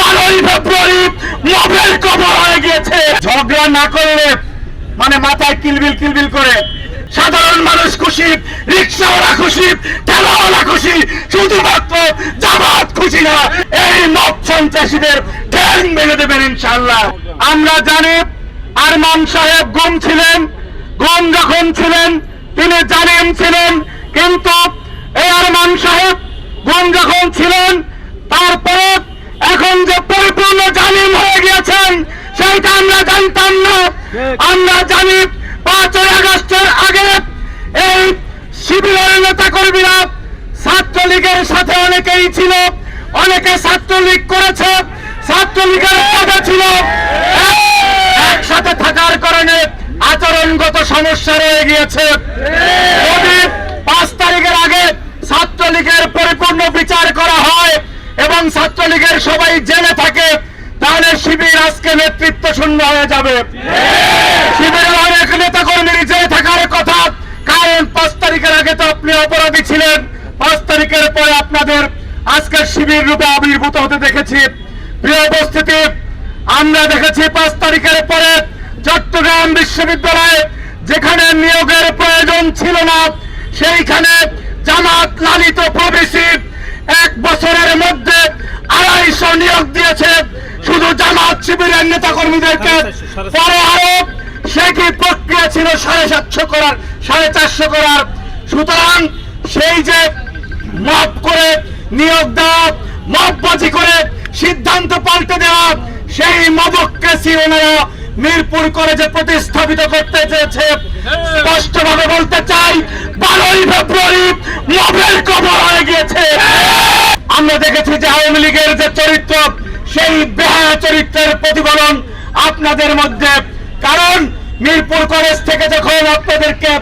12ই ফেব্রুয়ারি মবের কবর হয়ে গিয়েছে। ঝগড়া না করলে মানে মাথায় কিলবিল কিলবিল করে, সাধারণ মানুষ খুশি, রিক্সাওয়ালা খুশি, ঠেলাওয়ালা খুশি, শুধুমাত্র জামাত খুশি না। এই মব সন্ত্রাসীদের ঠ্যাং ভেঙে দেবেন ইনশাআল্লাহ। আমরা জানি আরমান সাহেব গুম ছিলেন, গুম যখন ছিলেন তিনি জালিম ছিলেন, কিন্তু এই আরমান সাহেব গুম যখন ছিলেন তারপরে এখন যে পরিপূর্ণ জালিম হয়ে গিয়েছেন সেইটা আমরা জানতাম না। আমরা জানি 5ই আগস্টের আগে এই শিবিরের নেতা কর্মীরা ছাত্রলীগের সাথে অনেকেই ছিল, অনেকে ছাত্রলীগ করেছে, ছাত্রলীগের সাথে ছিল, একসাথে থাকার কারণে আচরণগত সমস্যা রয়ে গিয়েছে। যদি 5 তারিখের আগে ছাত্রলীগের পরিপূর্ণ বিচার করা হয় এবং ছাত্রলীগের সবাই জেলে থাকে তাহলে শিবির আজকে নেতৃত্ব শূন্য হয়ে যাবে। শিবিরের অনেক নেতা কর্মীর জেলে থাকার কথা, কারণ 5 তারিখের আগে তো আপনি অপরাধী ছিলেন, 5 তারিখের পরে আপনাদের আজকে শিবির রূপে আবির্ভূত হতে দেখেছি। প্রিয় উপস্থিতি, আমরা দেখেছি 5 তারিখের পরে চট্টগ্রাম বিশ্ববিদ্যালয়ে যেখানে নিয়োগের প্রয়োজন ছিল না সেইখানে জামাত লালিত প্রবেশী 1 বছরের মধ্যে 250 নিয়োগ দিয়েছে শুধু জামাত শিবিরের নেতা কর্মীদেরকে। পরে আরো সেটি প্রক্রিয়া ছিল 750 করার, 450 করার। সুতরাং সেই যে মব করে নিয়োগ দেওয়া, মববাজি করে সিদ্ধান্ত পাল্টে দেওয়া, সেই মবক্রেসি ওনারা মিরপুর কলেজে প্রতিস্থাপিত করতে চেয়েছে। স্পষ্টভাবে বলতে চাই 12ই ফেব্রুয়ারি মবের কবর হয়ে গিয়েছে। আমরা দেখেছি যে আওয়ামী লীগের যে চরিত্র সেই বেহায়া চরিত্রের প্রতিফলন আপনাদের মধ্যে। কারণ মিরপুর কলেজ থেকে যখন আপনাদেরকে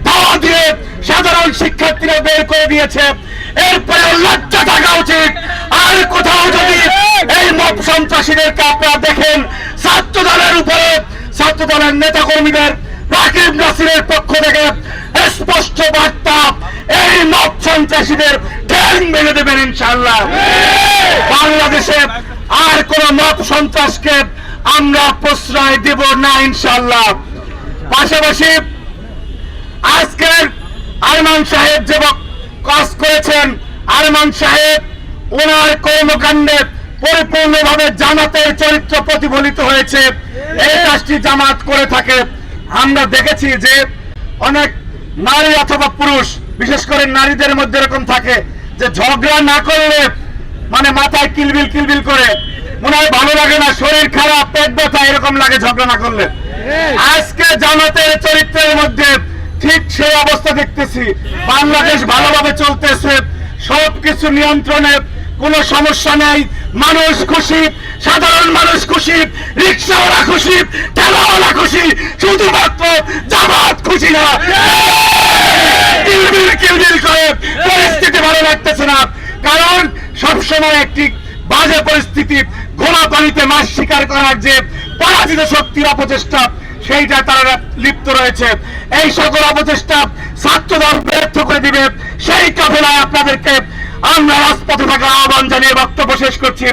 ধাওয়া দিয়ে সাধারণ শিক্ষার্থীরা বের করে দিয়েছে, এরপরে লজ্জা থাকা উচিত। আর কোথাও যদি এই মব সন্ত্রাসীদেরকে আপনারা দেখেন, ছাত্র দলের উপরে ছাত্র দলের নেতা কর্মীদের রাকিব নাসিরের পক্ষ থেকে স্পষ্ট বার্তা, এই মব সন্ত্রাসীদের ঠ্যাং ভেঙে দেবেন ইনশাআল্লাহ। বাংলাদেশে আর কোন মব সন্ত্রাসকে আমরা প্রশ্রয় দেব না ইনশাআল্লাহ। পাশাপাশি আজকের আরমান সাহেব যে কাজ করেছেন, আরমান সাহেব ওনার কর্মকাণ্ডে পরিপূর্ণভাবে জামাতের চরিত্র প্রতিফলিত হয়েছে। এই কাজটি জামাত করে থাকে। আমরা দেখেছি যে অনেক নারী অথবা পুরুষ, বিশেষ করে নারীদের মধ্যে এরকম থাকে যে ঝগড়া না করলে মানে মাথায় কিলবিল কিলবিল করে, মনে হয় ভালো লাগে না, শরীর খারাপ, পেট ব্যথা এরকম লাগে ঝগড়া না করলে। আজকে জামাতের চরিত্রের মধ্যে ঠিক সেই অবস্থা দেখতেছি। বাংলাদেশ ভালোভাবে চলতেছে, সবকিছু নিয়ন্ত্রণে, কোনো সমস্যা নাই, মানুষ খুশি, সাধারণ মানুষ খুশি, রিক্সাওয়ালা খুশি, ঠেলাওয়ালা খুশি, শুধুমাত্র জামাত খুশি না। কিলবিল কিলবিল করে পরিস্থিতি ভালো লাগতেছে না, কারণ সবসময় একটি বাজে পরিস্থিতি, ঘোলা পানিতে মাছ শিকার করার যে পরাজিত শক্তির অপচেষ্টা সেইটা তারা লিপ্ত রয়েছে। এই সকল অপচেষ্টা ছাত্রদল ব্যর্থ করে দিবে, সেই কাফেলায় আপনাদেরকে আমরা রাজপথে থাকার আহ্বান জানিয়ে বক্তব্য শেষ করছি।